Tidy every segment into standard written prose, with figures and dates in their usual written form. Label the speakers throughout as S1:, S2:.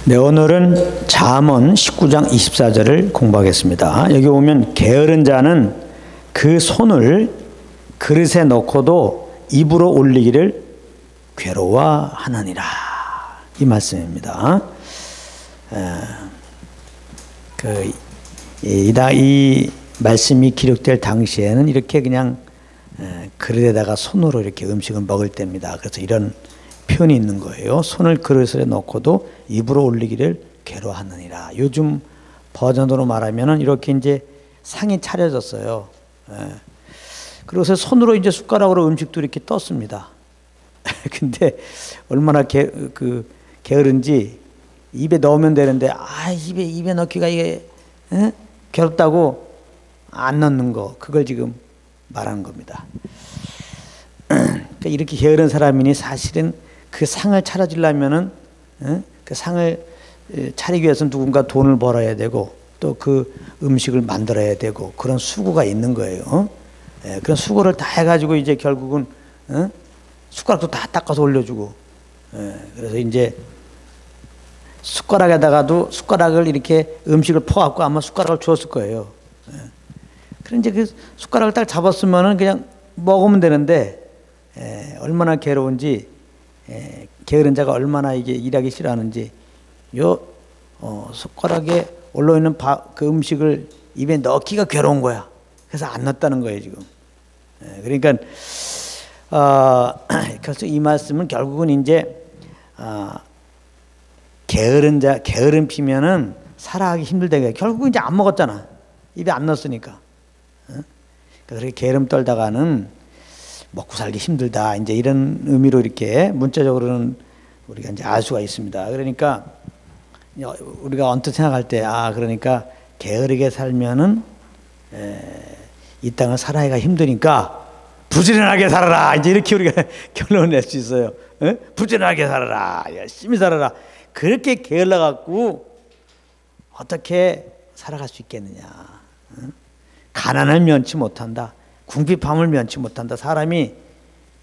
S1: 네, 오늘은 잠언 19장 24절을 공부하겠습니다. 여기 보면 게으른 자는 그 손을 그릇에 넣고도 입으로 올리기를 괴로워하느니라. 이 말씀입니다. 이 말씀이 기록될 당시에는 이렇게 그냥 그릇에다가 손으로 이렇게 음식을 먹을 때입니다. 그래서 이런 표현이 있는 거예요. 손을 그릇에 넣고도 입으로 올리기를 괴로워하느니라. 요즘 버전으로 말하면은 이렇게 이제 상이 차려졌어요. 그래서 손으로 이제 숟가락으로 음식도 이렇게 떴습니다. 근데 얼마나 게으른지 입에 넣으면 되는데 입에 넣기가 이게 괴롭다고 안 넣는 거, 그걸 지금 말하는 겁니다. 그러니까 이렇게 게으른 사람이니 사실은 그 상을 차려주려면은 그 상을 차리기 위해서는 누군가 돈을 벌어야 되고 또 그 음식을 만들어야 되고 그런 수고가 있는 거예요. 그런 수고를 다 해가지고 이제 결국은 숟가락도 다 닦아서 올려주고 그래서 이제 숟가락에다가도 숟가락을 이렇게 음식을 퍼갖고 아마 숟가락을 주었을 거예요. 그럼 이제 그 숟가락을 딱 잡았으면은 그냥 먹으면 되는데 얼마나 괴로운지 게으른 자가 얼마나 이게 일하기 싫어하는지 숟가락에 올라있는 그 음식을 입에 넣기가 괴로운 거야. 그래서 안 넣었다는 거예요 지금. 그러니까 그래서 이 말씀은 결국은 이제 게으름 피면은 살아가기 힘들다. 결국은 이제 안 먹었잖아. 입에 안 넣었으니까. 그렇게 게으름 떨다가는 먹고 살기 힘들다. 이제 이런 의미로 이렇게 문자적으로는 우리가 이제 알 수가 있습니다. 그러니까 우리가 언뜻 생각할 때 그러니까 게으르게 살면은 이 땅을 살아가기가 힘드니까 부지런하게 살아라. 이제 이렇게 우리가 결론을 낼 수 있어요. 부지런하게 살아라. 열심히 살아라. 그렇게 게을러 갖고 어떻게 살아갈 수 있겠느냐. 가난을 면치 못한다. 궁핍함을 면치 못한다. 사람이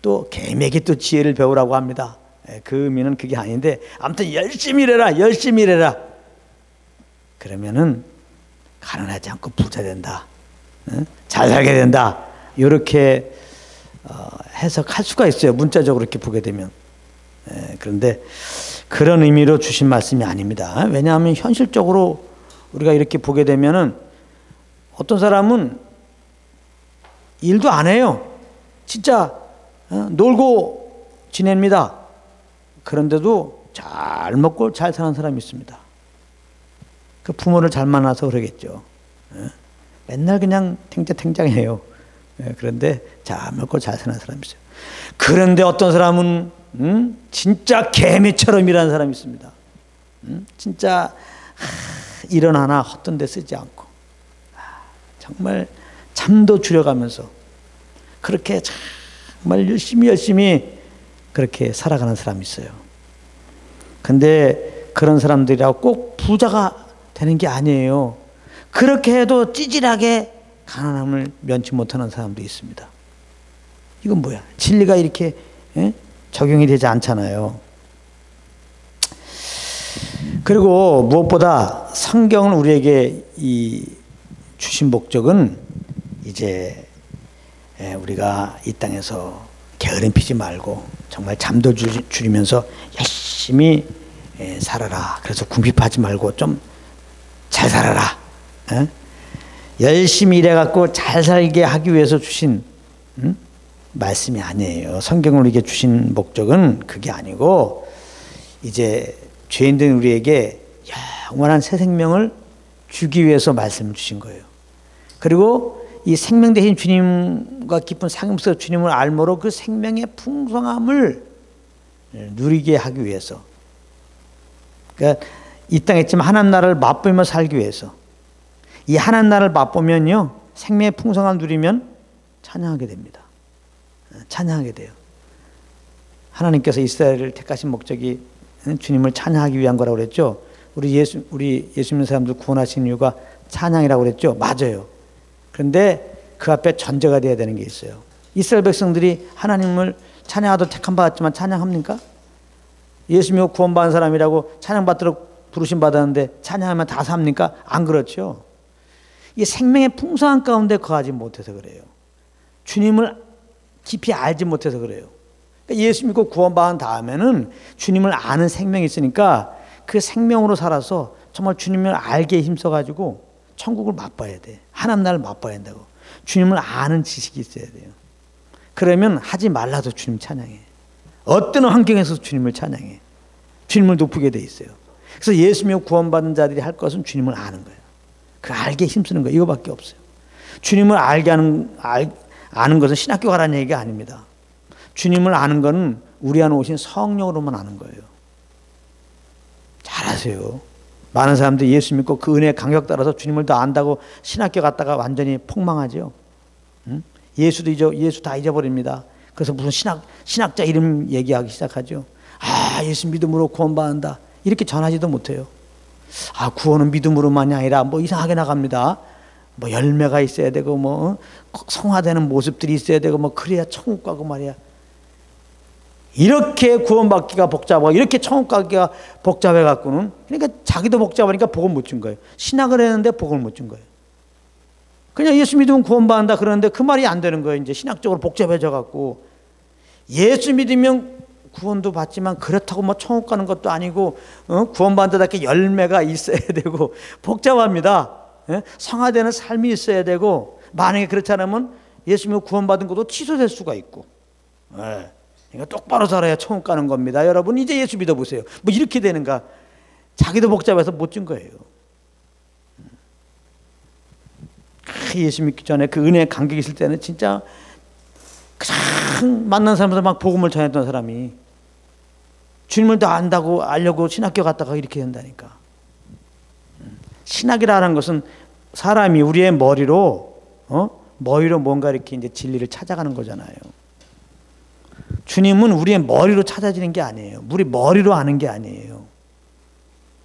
S1: 또 계명에 또 지혜를 배우라고 합니다. 그 의미는 그게 아닌데 아무튼 열심히 일해라. 열심히 일해라. 그러면은 가난하지 않고 부자 된다. 잘 살게 된다. 이렇게 해석할 수가 있어요. 문자적으로 이렇게 보게 되면. 그런데 그런 의미로 주신 말씀이 아닙니다. 왜냐하면 현실적으로 우리가 이렇게 보게 되면은 어떤 사람은 일도 안 해요. 진짜 놀고 지냅니다. 그런데도 잘 먹고 잘 사는 사람이 있습니다. 그 부모를 잘 만나서 그러겠죠. 맨날 그냥 탱자탱장해요. 그런데 잘 먹고 잘 사는 사람이 있어요. 그런데 어떤 사람은 진짜 개미처럼 일하는 사람이 있습니다. 진짜 일은 하나 헛된 데 쓰지 않고 정말 잠도 줄여가면서 그렇게 정말 열심히 그렇게 살아가는 사람이 있어요. 근데 그런 사람들이라고 꼭 부자가 되는 게 아니에요. 그렇게 해도 찌질하게 가난함을 면치 못하는 사람도 있습니다. 이건 뭐야? 진리가 이렇게 적용이 되지 않잖아요. 그리고 무엇보다 성경은 우리에게 주신 목적은 이제 우리가 이 땅에서 게으름 피지 말고 정말 잠도 줄이면서 열심히 살아라. 그래서 궁핍하지 말고 좀 잘 살아라. 열심히 일해갖고 잘 살게 하기 위해서 주신 말씀이 아니에요. 성경을 우리에게 주신 목적은 그게 아니고 이제 죄인된 우리에게 영원한 새 생명을 주기 위해서 말씀을 주신 거예요. 그리고 이 생명 대신 주님과 깊은 상속에서 주님을 알므로 그 생명의 풍성함을 누리게 하기 위해서, 그러니까 이 땅에 있지만 하나님 나라를 맛보며 살기 위해서, 이 하나님 나라를 맛보면요 생명의 풍성함을 누리면 찬양하게 됩니다. 찬양하게 돼요. 하나님께서 이스라엘을 택하신 목적이 주님을 찬양하기 위한 거라고 그랬죠. 우리 예수 믿는 사람들 구원하신 이유가 찬양이라고 그랬죠. 맞아요. 그런데 그 앞에 전제가 되어야 되는 게 있어요. 이스라엘 백성들이 하나님을 찬양하도록 택함 받았지만 찬양합니까? 예수 믿고 구원받은 사람이라고 찬양받도록 부르심 받았는데 찬양하면 다 삽니까? 안 그렇죠. 이 생명의 풍성한 가운데 거하지 못해서 그래요. 주님을 깊이 알지 못해서 그래요. 그러니까 예수 믿고 구원받은 다음에는 주님을 아는 생명이 있으니까 그 생명으로 살아서 정말 주님을 알게 힘써가지고 천국을 맛봐야 돼. 하나님 나라를 맛봐야 한다고. 주님을 아는 지식이 있어야 돼요. 그러면 하지 말라도 주님 찬양해. 어떤 환경에서 주님을 찬양해. 주님을 높이게 돼 있어요. 그래서 예수 믿고 구원받은 자들이 할 것은 주님을 아는 거예요. 그 알게 힘쓰는 거예요. 이거밖에 없어요. 주님을 알게 아는 것은 신학교 가라는 얘기가 아닙니다. 주님을 아는 것은 우리 안에 오신 성령으로만 아는 거예요. 잘하세요. 많은 사람들이 예수 믿고 그 은혜의 강력 따라서 주님을 더 안다고 신학교 갔다가 완전히 폭망하죠. 응? 예수 다 잊어버립니다. 그래서 무슨 신학자 이름 얘기하기 시작하죠. 아, 예수 믿음으로 구원받는다. 이렇게 전하지도 못해요. 아, 구원은 믿음으로만이 아니라 뭐 이상하게 나갑니다. 뭐 열매가 있어야 되고 뭐 성화되는 모습들이 있어야 되고 뭐 그래야 천국 가고 말이야. 이렇게 구원받기가 복잡하고 이렇게 천국 가기가 복잡해 갖고는 그러니까 자기도 복잡하니까 복을 못 준 거예요. 신학을 했는데 복을 못 준 거예요. 그냥 예수 믿으면 구원받는다 그러는데 그 말이 안 되는 거예요. 이제 신학적으로 복잡해져 갖고 예수 믿으면 구원도 받지만 그렇다고 뭐 천국 가는 것도 아니고 구원받는다게 열매가 있어야 되고 복잡합니다. 성화되는 삶이 있어야 되고 만약에 그렇지 않으면 예수 믿고 구원받은 것도 취소될 수가 있고 그러니까 똑바로 살아야 천국 가는 겁니다. 여러분 이제 예수 믿어보세요. 뭐 이렇게 되는가. 자기도 복잡해서 못 준 거예요. 예수 믿기 전에 그 은혜의 감격이 있을 때는 진짜 그냥 만난 사람들 막 복음을 전했던 사람이 주님을 더 안다고 알려고 신학교 갔다가 이렇게 된다니까. 신학이라는 것은 사람이 우리의 머리로 뭔가 이렇게 이제 진리를 찾아가는 거잖아요. 주님은 우리의 머리로 찾아지는 게 아니에요. 우리 머리로 아는 게 아니에요.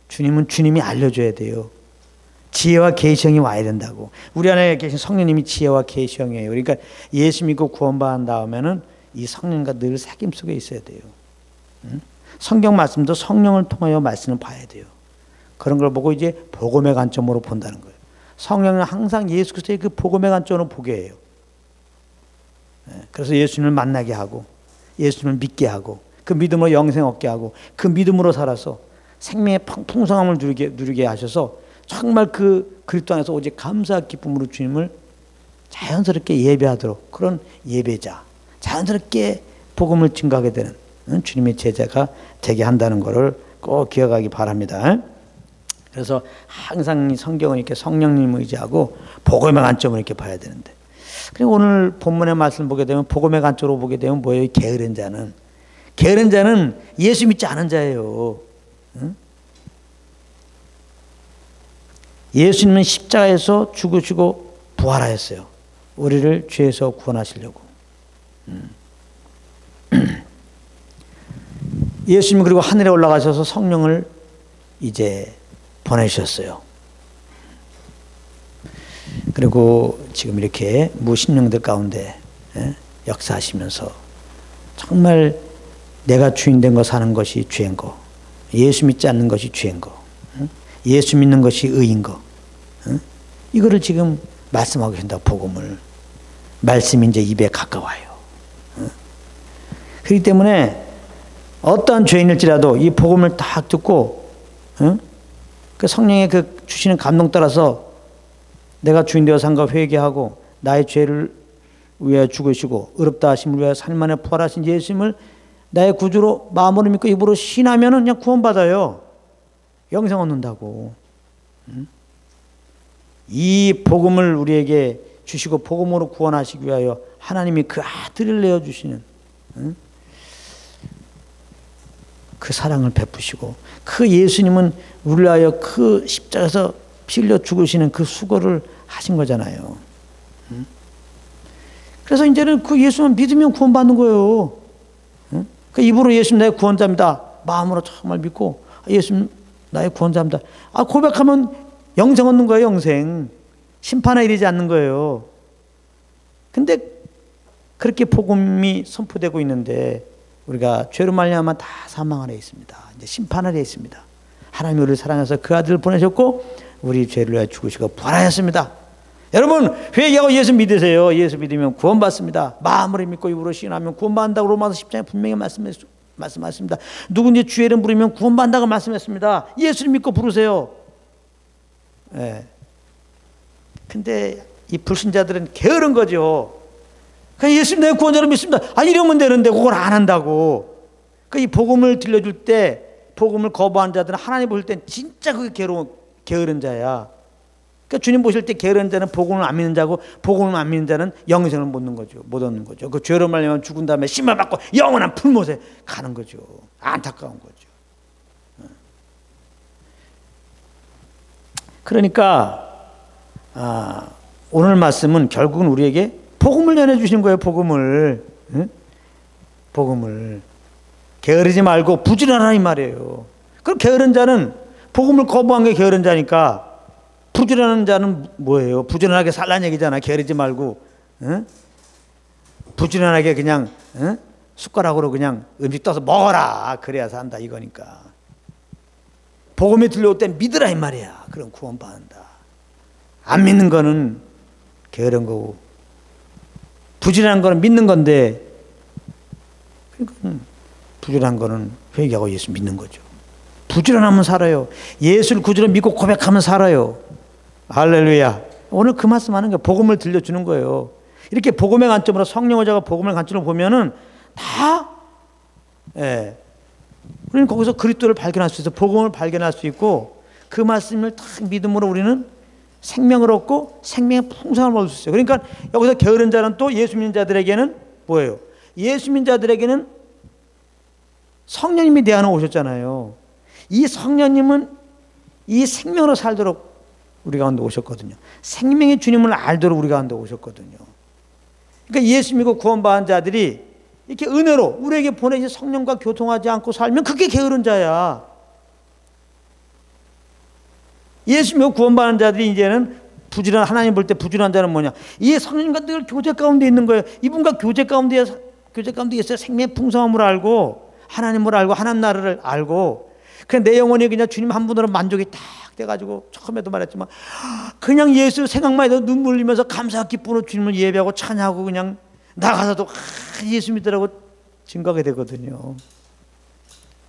S1: 주님은 주님이 알려줘야 돼요. 지혜와 계시형이 와야 된다고. 우리 안에 계신 성령님이 지혜와 계시형이에요. 그러니까 예수 믿고 구원받은 다음에는 이 성령과 늘 사귐 속에 있어야 돼요. 성경 말씀도 성령을 통하여 말씀을 봐야 돼요. 그런 걸 보고 이제 복음의 관점으로 본다는 거예요. 성령은 항상 예수 그리스도의 그 복음의 관점으로 보게 해요. 그래서 예수님을 만나게 하고 예수님을 믿게 하고 그 믿음으로 영생 얻게 하고 그 믿음으로 살아서 생명의 풍성함을 누리게 하셔서 정말 그 그리스도 안에서 오직 감사 기쁨으로 주님을 자연스럽게 예배하도록 그런 예배자, 자연스럽게 복음을 증거하게 되는 주님의 제자가 되게 한다는 것을 꼭 기억하기 바랍니다. 그래서 항상 성경은 이렇게 성령님을 의지하고 복음의 관점으로 이렇게 봐야 되는데, 그리고 오늘 본문의 말씀을 보게 되면 복음의 관점으로 보게 되면 뭐예요? 게으른 자는 예수 믿지 않은 자예요. 응? 예수님은 십자가에서 죽으시고 부활하였어요. 우리를 죄에서 구원하시려고. 예수님 그리고 하늘에 올라가셔서 성령을 이제 보내주셨어요. 그리고 지금 이렇게 무신령들 가운데 역사하시면서 정말 내가 주인 된 거 사는 것이 죄인 거, 예수 믿지 않는 것이 죄인 거, 예수 믿는 것이 의인 거, 이거를 지금 말씀하고 계신다. 복음을. 말씀이 이제 입에 가까워요. 그렇기 때문에 어떠한 죄인일지라도 이 복음을 딱 듣고 그 성령의 그 주시는 감동 따라서 내가 주인 되어 산 것 회개하고 나의 죄를 위하여 죽으시고 의롭다 하심을 위하여 살만에 부활하신 예수님을 나의 구주로 마음으로 믿고 입으로 신하면은 그냥 구원받아요. 영생 얻는다고. 이 복음을 우리에게 주시고 복음으로 구원하시기 위하여 하나님이 그 아들을 내어주시는 그 사랑을 베푸시고 그 예수님은 우리를 위하여 그 십자가에서 피 흘려 죽으시는 그 수고를 하신 거잖아요. 그래서 이제는 그 예수만 믿으면 구원받는 거예요. 그 입으로 예수님 나의 구원자입니다. 마음으로 정말 믿고 예수님 나의 구원자입니다. 고백하면 영생 얻는 거예요. 영생. 심판에 이르지 않는 거예요. 근데 그렇게 복음이 선포되고 있는데 우리가 죄로 말미암아 다 사망 아래 있습니다. 이제 심판 아래 있습니다. 하나님이 우리를 사랑해서 그 아들을 보내셨고 우리 죄를 위하여 죽으시고 부활하였습니다. 여러분 회개하고 예수 믿으세요. 예수 믿으면 구원받습니다. 마음으로 믿고 입으로 시인하면 구원받는다고 로마서 10장에 분명히 말씀하셨습니다. 누군지 주의 이름 부르면 구원받는다고 말씀했습니다. 예수를 믿고 부르세요. 예. 근데 이 불신자들은 게으른 거죠. 그냥 예수님 내 구원자로 믿습니다. 이러면 되는데 그걸 안 한다고. 이 복음을 들려줄 때 복음을 거부한 자들은 하나님 보실 땐 진짜 그게 게으른 자야. 그러니까 주님 보실 때 게으른 자는 복음을 안 믿는 자고 복음을 안 믿는 자는 영생을 못 얻는 거죠. 그 죄로 말미암아 죽은 다음에 심판 받고 영원한 풀못에 가는 거죠. 안타까운 거죠. 그러니까 오늘 말씀은 결국은 우리에게 복음을 전해주신 거예요. 복음을. 응? 복음을. 게으르지 말고 부지런하라 이 말이에요. 그럼 게으른 자는 복음을 거부한 게 게으른 자니까 부지런한 자는 뭐예요? 부지런하게 살라는 얘기잖아. 게으르지 말고. 응? 부지런하게 그냥 응? 숟가락으로 그냥 음식 떠서 먹어라. 그래야 산다 이거니까. 복음이 들려올 때 믿으라 이 말이야. 그럼 구원받는다. 안 믿는 거는 게으른 거고 부지런한 거는 믿는 건데 그러니까 부지런한 거는 회개하고 예수 믿는 거죠. 부지런하면 살아요. 예수를 구주로 믿고 고백하면 살아요. 할렐루야. 오늘 그 말씀하는 거예요. 복음을 들려주는 거예요. 이렇게 복음의 관점으로 성령의 자가 복음의 관점으로 보면은 다 우리는 거기서 그리스도를 발견할 수 있어. 복음을 발견할 수 있고 그 말씀을 딱 믿음으로 우리는 생명을 얻고 생명의 풍성함을 얻을 수 있어요. 그러니까 여기서 게으른 자는 또 예수 믿는 자들에게는 뭐예요? 예수 믿는 자들에게는 성령님이 내 안에 오셨잖아요. 이 성령님은 이 생명으로 살도록 우리 가운데 오셨거든요. 생명의 주님을 알도록 우리 가운데 오셨거든요. 그러니까 예수 믿고 구원받은 자들이 이렇게 은혜로 우리에게 보내신 성령과 교통하지 않고 살면 그게 게으른 자야. 예수 믿고 구원받은 자들이 이제는 부지런, 하나님 볼 때 부지런한 자는 뭐냐? 이 성령님과 늘 교제 가운데 있는 거예요. 이분과 교제 가운데 있어야 생명의 풍성함을 알고 하나님을 알고 하나님 나라를 알고 그냥 내 영혼이 그냥 주님 한 분으로 만족이 딱 돼가지고 처음에도 말했지만 그냥 예수 생각만 해도 눈물 흘리면서 감사 기쁨으로 주님을 예배하고 찬양하고 그냥 나가서도 예수 믿으라고 증거하게 되거든요.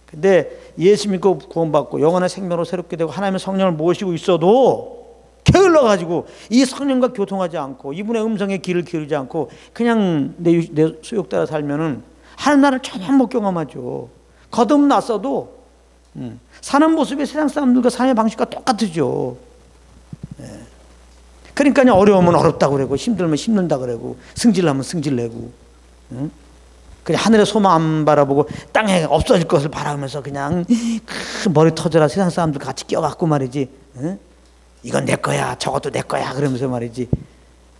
S1: 근데 예수 믿고 구원받고 영원한 생명으로 새롭게 되고 하나님의 성령을 모시고 있어도 게을러가지고 이 성령과 교통하지 않고 이분의 음성에 귀를 기울이지 않고 그냥 내 수욕 따라 살면은 하나님 나라를 전혀 못 경험하죠. 거듭났어도 사는 모습이 세상 사람들과 삶의 방식과 똑같으죠. 그러니까 어려우면 어렵다고 그러고 힘들면 힘든다 그러고 승질나면 승질내고 그냥 하늘의 소망 안 바라보고 땅에 없어질 것을 바라면서 그냥 머리 터져라 세상 사람들 같이 껴갖고 말이지 이건 내 거야 저것도 내 거야 그러면서 말이지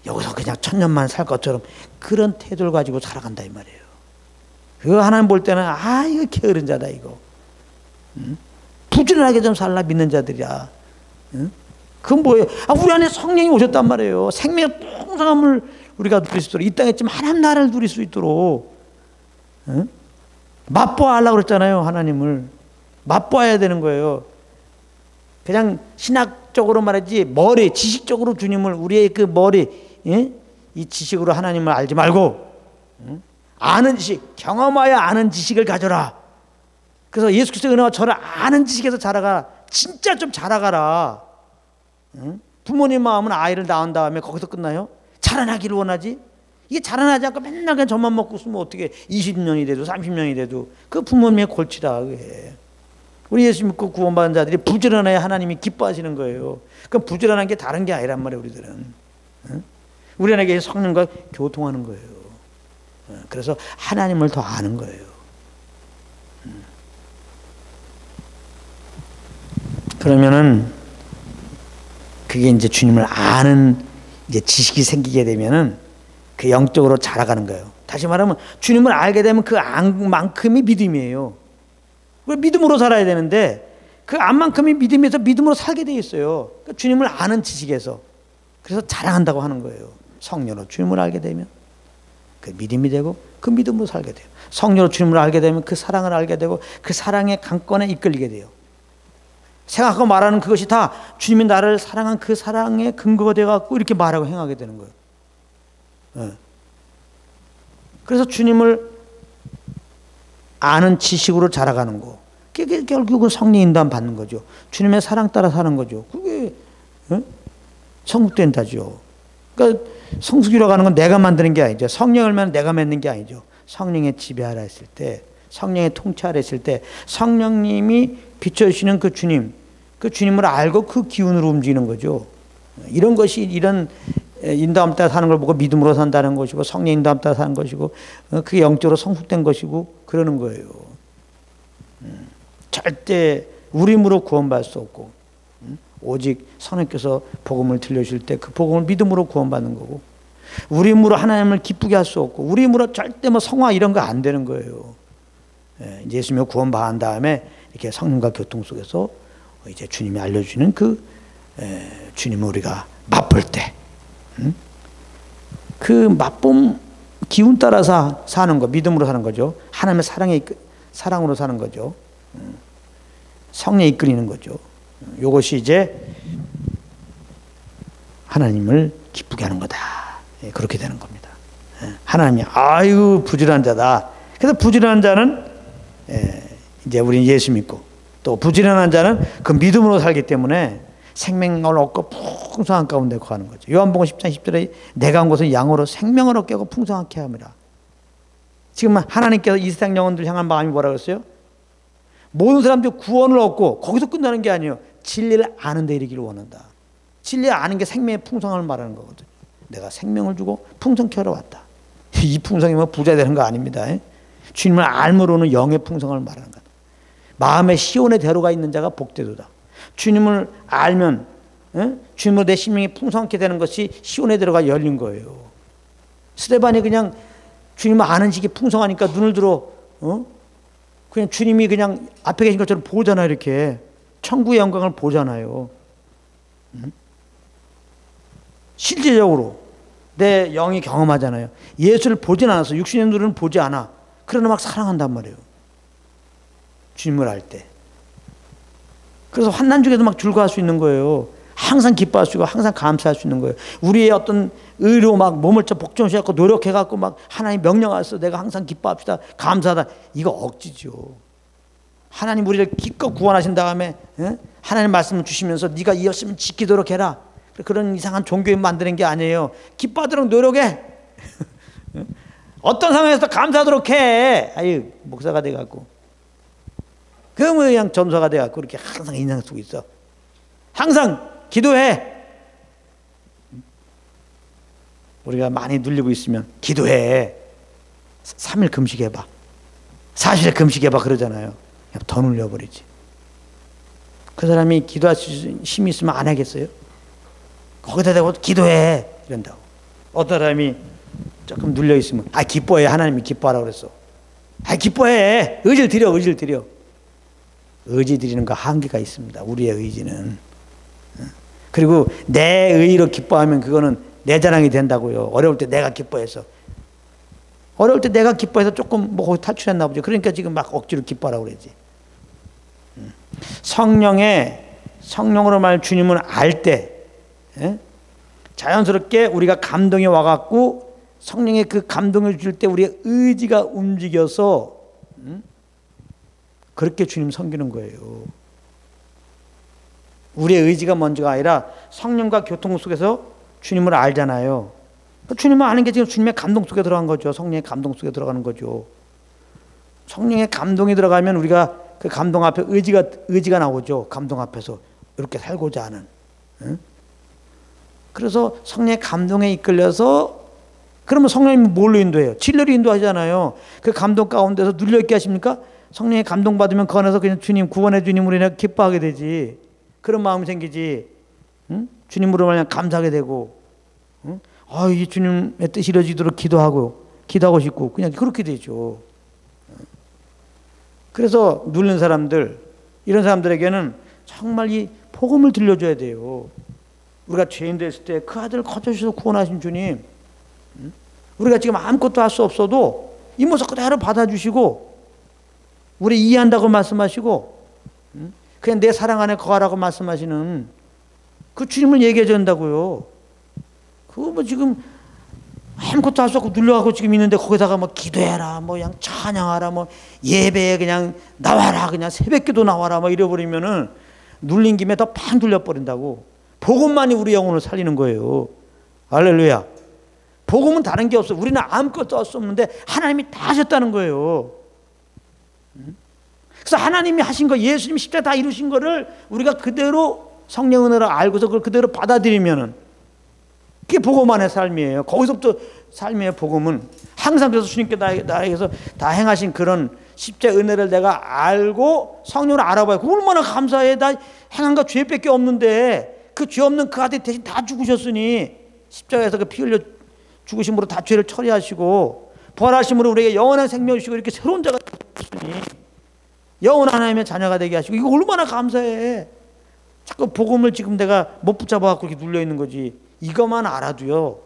S1: 여기서 그냥 천년만 살 것처럼 그런 태도를 가지고 살아간다 이 말이에요. 그거 하나님 볼 때는 이거 게으른 자다 이거. 부지런하게 좀 살라 믿는 자들이야. 그건 뭐예요? 우리 안에 성령이 오셨단 말이에요. 생명의 풍성함을 우리가 누릴 수 있도록 이 땅에 좀 하나님 나라를 누릴 수 있도록 맛보아 하려고 그랬잖아요. 하나님을 맛보아야 되는 거예요. 그냥 신학적으로 말하지 머리 지식적으로 주님을 우리의 그 머리 이 지식으로 하나님을 알지 말고 아는 지식 경험하여 아는 지식을 가져라. 그래서 예수 그리스도의 은혜와 저를 아는 지식에서 자라가 진짜 좀 자라가라. 부모님 마음은 아이를 낳은 다음에 거기서 끝나요? 자라나기를 원하지. 이게 자라나지 않고 맨날 그냥 젖만 먹고 있으면 어떻게 20년이 돼도 30년이 돼도 그 부모님의 골치다. 그게. 우리 예수 믿고 구원받은 자들이 부지런해야 하나님이 기뻐하시는 거예요. 그럼 부지런한 게 다른 게 아니란 말이에요. 우리들은. 우리 안에 성령과 교통하는 거예요. 그래서 하나님을 더 아는 거예요. 그러면은 그게 이제 주님을 아는 이제 지식이 생기게 되면은 그 영적으로 자라가는 거예요. 다시 말하면 주님을 알게 되면 그 안만큼이 믿음이에요. 믿음으로 살아야 되는데 그 안만큼이 믿음에서 믿음으로 살게 돼 있어요. 그러니까 주님을 아는 지식에서. 그래서 자랑한다고 하는 거예요. 성령으로 주님을 알게 되면 그 믿음이 되고 그 믿음으로 살게 돼요. 성령으로 주님을 알게 되면 그 사랑을 알게 되고 그 사랑의 강권에 이끌리게 돼요. 생각하고 말하는 그것이 다 주님이 나를 사랑한 그 사랑의 근거가 돼갖고 이렇게 말하고 행하게 되는 거예요. 네. 그래서 주님을 아는 지식으로 자라가는 거. 그게 결국은 성령 인도함 받는 거죠. 주님의 사랑 따라 사는 거죠. 그게 성숙된다죠. 그러니까 성숙이라고 하는 건 내가 만드는 게 아니죠. 성령을만 내가 맺는 게 아니죠. 성령의 지배하라 했을 때, 성령의 통치하라 했을 때 성령님이 비춰주시는 그 주님을 알고 그 기운으로 움직이는 거죠. 이런 것이 이런 인도함 따라 사는 걸 보고 믿음으로 산다는 것이고 성령 인도함 따라 사는 것이고 그게 영적으로 성숙된 것이고 그러는 거예요. 절대 우리 힘으로 구원받을 수 없고 오직 성령께서 복음을 들려주실 때 그 복음을 믿음으로 구원받는 거고 우리 힘으로 하나님을 기쁘게 할 수 없고 우리 힘으로 절대 뭐 성화 이런 거 안 되는 거예요. 예수님을 구원받은 다음에 이렇게 성령과 교통 속에서 이제 주님이 알려주는 그 주님을 우리가 맛볼 때 그 맛봄 기운 따라서 사는 거, 믿음으로 사는 거죠. 하나님의 사랑으로 사는 거죠. 성령이 이끌리는 거죠. 이것이 이제 하나님을 기쁘게 하는 거다. 그렇게 되는 겁니다. 하나님이 아유 부지런한 자다. 그래서 부지런한 자는 이제 우리는 예수 믿고 또 부지런한 자는 그 믿음으로 살기 때문에 생명을 얻고 풍성한 가운데 거하는 거죠. 요한복음 10장 10절에 내가 온 것은 양으로 생명을 얻게 하고 풍성하게 함이라. 지금 하나님께서 이 세상 영혼들 향한 마음이 뭐라고 했어요? 모든 사람들이 구원을 얻고 거기서 끝나는 게 아니에요. 진리를 아는 데 이르기를 원한다. 진리를 아는 게 생명의 풍성함을 말하는 거거든요. 내가 생명을 주고 풍성케 하러 왔다. 이 풍성이면 부자 되는 거 아닙니다. 주님을 알므로는 영의 풍성함을 말하는 거다. 마음의 시온의 대로가 있는 자가 복되도다. 주님을 알면 주님으로 내 심령이 풍성하게 되는 것이 시온의 대로가 열린 거예요. 스데반이 그냥 주님을 아는 식이 풍성하니까 눈을 들어 그냥 주님이 그냥 앞에 계신 것처럼 보잖아요. 이렇게 천국의 영광을 보잖아요. 실제적으로 내 영이 경험하잖아요. 예수를 보진 않았어. 육신의 눈으로는 보지 않아. 그러나 막 사랑한단 말이에요. 주님을 알 때. 그래서 환난 중에도 막 즐거워할 수 있는 거예요. 항상 기뻐할 수 있고 항상 감사할 수 있는 거예요. 우리의 어떤 의로 막 몸을 복종시하고 노력해갖고 막 하나님 명령하셔서 내가 항상 기뻐합시다. 감사하다. 이거 억지죠. 하나님 우리를 기껏 구원하신 다음에 하나님 말씀을 주시면서 네가 이 말씀을 지키도록 해라. 그런 이상한 종교인 만드는 게 아니에요. 기뻐하도록 노력해. 어떤 상황에서 감사하도록 해. 아유 목사가 돼갖고 그러면 그냥 전사가 돼갖고 이렇게 항상 인상 쓰고 있어. 항상 기도해. 우리가 많이 눌리고 있으면 기도해. 3일 금식해봐. 40일 금식해봐 그러잖아요. 그냥 더 눌려버리지. 그 사람이 기도할 힘이 있으면 안 하겠어요? 거기다 대고 기도해 이런다고. 어떤 사람이 조금 눌려 있으면 기뻐해. 하나님이 기뻐하라고 그랬어. 기뻐해. 의지를 드려. 의지 드리는 거 한계가 있습니다. 우리의 의지는. 그리고 내 의의로 기뻐하면 그거는 내 자랑이 된다고요. 어려울 때 내가 기뻐해서. 어려울 때 내가 기뻐해서 조금 뭐 거기 탈출했나 보죠. 그러니까 지금 막 억지로 기뻐하라고 그러지. 성령으로 말 주님을 알 때 자연스럽게 우리가 감동이 와갖고 성령의 그 감동을 줄 때 우리의 의지가 움직여서 그렇게 주님 섬기는 거예요. 우리의 의지가 먼저가 아니라 성령과 교통 속에서 주님을 알잖아요. 주님을 아는 게 지금 주님의 감동 속에 들어간 거죠. 성령의 감동 속에 들어가는 거죠. 성령의 감동이 들어가면 우리가 그 감동 앞에 의지가 나오죠. 감동 앞에서 이렇게 살고자 하는. 그래서 성령의 감동에 이끌려서 그러면 성령님이 뭘로 인도해요? 진리로 인도하잖아요. 그 감동 가운데서 눌려있게 하십니까? 성령의 감동 받으면 그 안에서 그냥 주님 구원의 주님으로 인해 기뻐하게 되지. 그런 마음이 생기지. 주님으로 말하면 감사하게 되고 이 주님의 뜻이 이루어지도록 기도하고 싶고 그냥 그렇게 되죠. 그래서 누른 사람들 이런 사람들에게는 정말 이 복음을 들려줘야 돼요. 우리가 죄인 됐을 때 그 아들을 거저주셔서 구원하신 주님 우리가 지금 아무것도 할 수 없어도 이모서 그대로 받아주시고 우리 이해한다고 말씀하시고 그냥 내 사랑 안에 거하라고 말씀하시는 그 주님을 얘기해 준다고요. 그거 뭐 지금 아무것도 할 수 없고 눌려가고 지금 있는데 거기다가 뭐 기도해라, 뭐 그냥 찬양하라, 뭐 예배에 그냥 나와라, 그냥 새벽기도 나와라, 뭐 이래버리면은 눌린 김에 더 팍 눌려버린다고. 복음만이 우리 영혼을 살리는 거예요. 할렐루야. 복음은 다른 게 없어. 우리는 아무것도 할 수 없는데 하나님이 다 하셨다는 거예요. 그래서 하나님이 하신 거, 예수님이 십자가 다 이루신 거를 우리가 그대로 성령 은혜를 알고서 그걸 그대로 받아들이면은 그게 복음 안의 삶이에요. 거기서부터 삶이에요. 복음은 항상. 그래서 주님께 나에게서 다 행하신 그런 십자가 은혜를 내가 알고 성령을 알아봐요. 그 얼마나 감사해. 나 행한 거 죄밖에 없는데 그 죄 없는 그 아들 대신 다 죽으셨으니, 십자가에서 그 피 흘려 죽으심으로 다 죄를 처리하시고 부활하심으로 우리에게 영원한 생명을 주시고 이렇게 새로운 자가 되셨으니 영원한 하나님의 자녀가 되게 하시고, 이거 얼마나 감사해. 자꾸 복음을 지금 내가 못 붙잡아갖고 이렇게 눌려 있는 거지. 이것만 알아도요,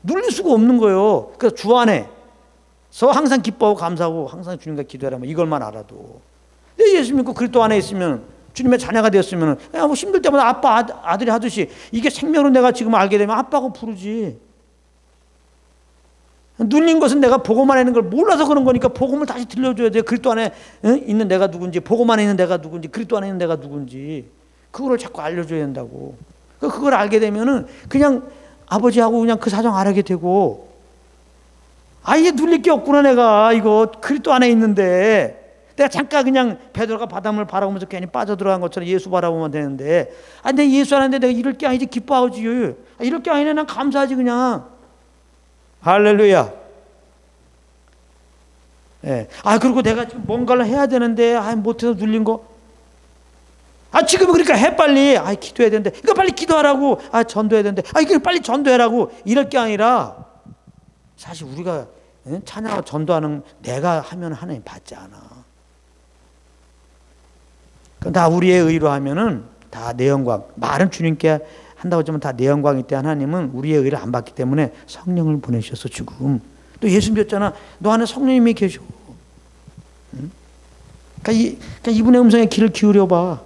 S1: 눌릴 수가 없는 거예요. 그래서 주 안에서 항상 기뻐하고 감사하고 항상 주님과 기도하라면 이걸만 알아도. 예수 믿고 그리스도 안에 있으면, 주님의 자녀가 되었으면, 뭐 힘들 때마다 아빠 아들이 하듯이 이게 생명으로 내가 지금 알게 되면 아빠고 부르지. 눌린 것은 내가 복음 안에 있는 걸 몰라서 그런 거니까 복음을 다시 들려줘야 돼요. 그리스도 안에 있는 내가 누군지, 복음 안에 있는 내가 누군지, 그리스도 안에 있는 내가 누군지 그거를 자꾸 알려줘야 된다고. 그걸 알게 되면은 그냥 아버지하고 그냥 그 사정 안 하게 되고, 이게 눌릴 게 없구나. 내가 이거 그리스도 안에 있는데 내가 잠깐 그냥 베드로가 바닷물 바라보면서 괜히 빠져들어간 것처럼 예수 바라보면 되는데, 내 예수 안에 내가 이럴 게 아니지. 기뻐하지. 이럴 게 아니네. 난 감사하지 그냥. 할렐루야. 예. 그리고 내가 지금 뭔가를 해야 되는데 못해서 눌린 거. 지금 그러니까 해 빨리. 기도해야 되는데 이거 빨리 기도하라고. 전도해야 되는데 이거 빨리 전도해라고. 이럴 게 아니라, 사실 우리가 찬양하고 전도하는 내가 하면 하나님 받지 않아. 그럼 다 우리의 의로 하면은 다 내 영광. 말은 주님께 한다고 하지만 다 내 영광일 때 하나님은 우리의 의를 안 받기 때문에 성령을 보내셔서 지금 또 예수 믿었잖아. 너 안에 성령님이 계셔. 그러니까 이분의 음성에 귀를 기울여봐.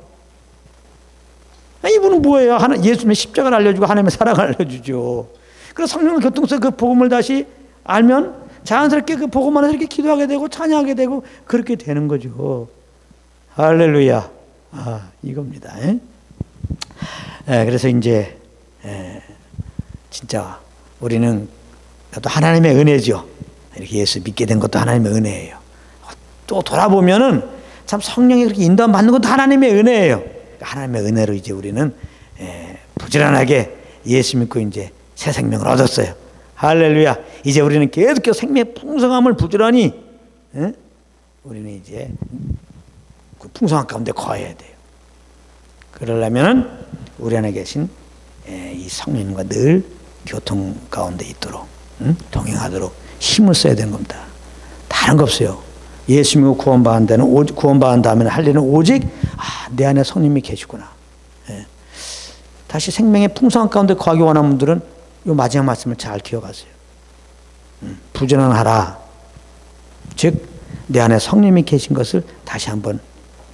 S1: 이분은 뭐예요? 예수님의 십자가를 알려주고 하나님의 사랑을 알려주죠. 그래서 성령을 교통해서 그 복음을 다시 알면 자연스럽게 그 복음 안에서 이렇게 기도하게 되고 찬양하게 되고 그렇게 되는 거죠. 할렐루야. 이겁니다. 그래서 이제 진짜 우리는 또 하나님의 은혜죠. 이렇게 예수 믿게 된 것도 하나님의 은혜예요. 또 돌아보면은 참 성령이 그렇게 인도함 받는 것도 하나님의 은혜예요. 하나님의 은혜로 이제 우리는 부지런하게 예수 믿고 이제 새 생명을 얻었어요. 할렐루야. 이제 우리는 계속해서 생명의 풍성함을 부지런히 우리는 이제 그 풍성함 가운데 거해야 돼요. 그러려면 우리 안에 계신 이 성령님과 늘 교통 가운데 있도록 동행하도록 힘을 써야 되는 겁니다. 다른 거 없어요. 예수 믿고 구원받은 다음에 할 일은 오직 내 안에 성령님이 계시구나. 다시 생명의 풍성함 가운데 거하기 원하는 분들은 이 마지막 말씀을 잘 기억하세요. 부지런하라. 즉 내 안에 성령님이 계신 것을 다시 한번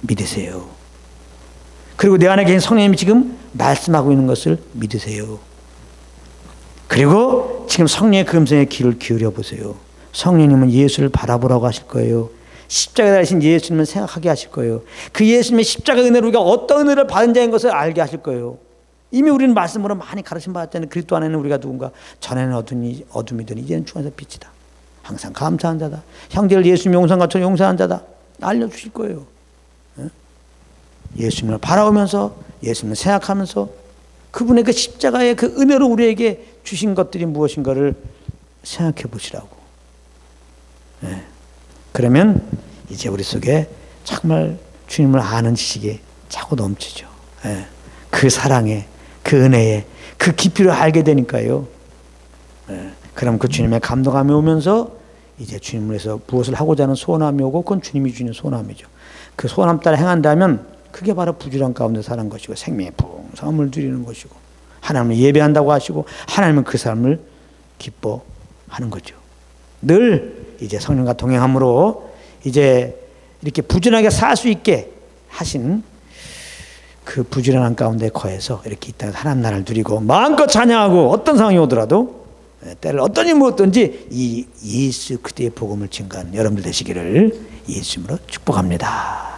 S1: 믿으세요. 그리고 내 안에 계신 성령님이 지금 말씀하고 있는 것을 믿으세요. 그리고 지금 성령의 그 음성에 귀를 기울여 보세요. 성령님은 예수를 바라보라고 하실 거예요. 십자가에 달리신 예수님을 생각하게 하실 거예요. 그 예수님의 십자가 은혜로 우리가 어떤 은혜를 받은 자인 것을 알게 하실 거예요. 이미 우리는 말씀으로 많이 가르침 받았잖아요. 그리스도 안에는 우리가 누군가, 전에는 어둠이더니 이제는 주안에서 빛이다. 항상 감사한 자다. 형제를 예수님 용서한것처럼 용서한 자다. 알려주실 거예요. 예수님을 바라보면서 예수님을 생각하면서 그분의 그 십자가의 그 은혜로 우리에게 주신 것들이 무엇인가를 생각해 보시라고. 그러면 이제 우리 속에 정말 주님을 아는 지식이 차고 넘치죠. 그 사랑에, 그 은혜에, 그 깊이를 알게 되니까요. 그럼 그 주님의 감동함이 오면서 이제 주님을 위해서 무엇을 하고자 하는 소원함이 오고, 그건 주님이 주는 소원함이죠. 그 소원함 따라 행한다면 그게 바로 부지런 가운데 사는 것이고 생명의 풍성함을 누리는 것이고, 하나님을 예배한다고 하시고 하나님은 그 삶을 기뻐하는 거죠. 늘 이제 성령과 동행함으로 이제 이렇게 부지런하게 살 수 있게 하신 그 부지런한 가운데 거해서 이렇게 있다가 하나님 나라를 누리고 마음껏 찬양하고 어떤 상황이 오더라도 때를 어떤 일이 뭐든지 이 예수 그리스도의 복음을 증거하는 여러분들 되시기를 예수 이름으로 축복합니다.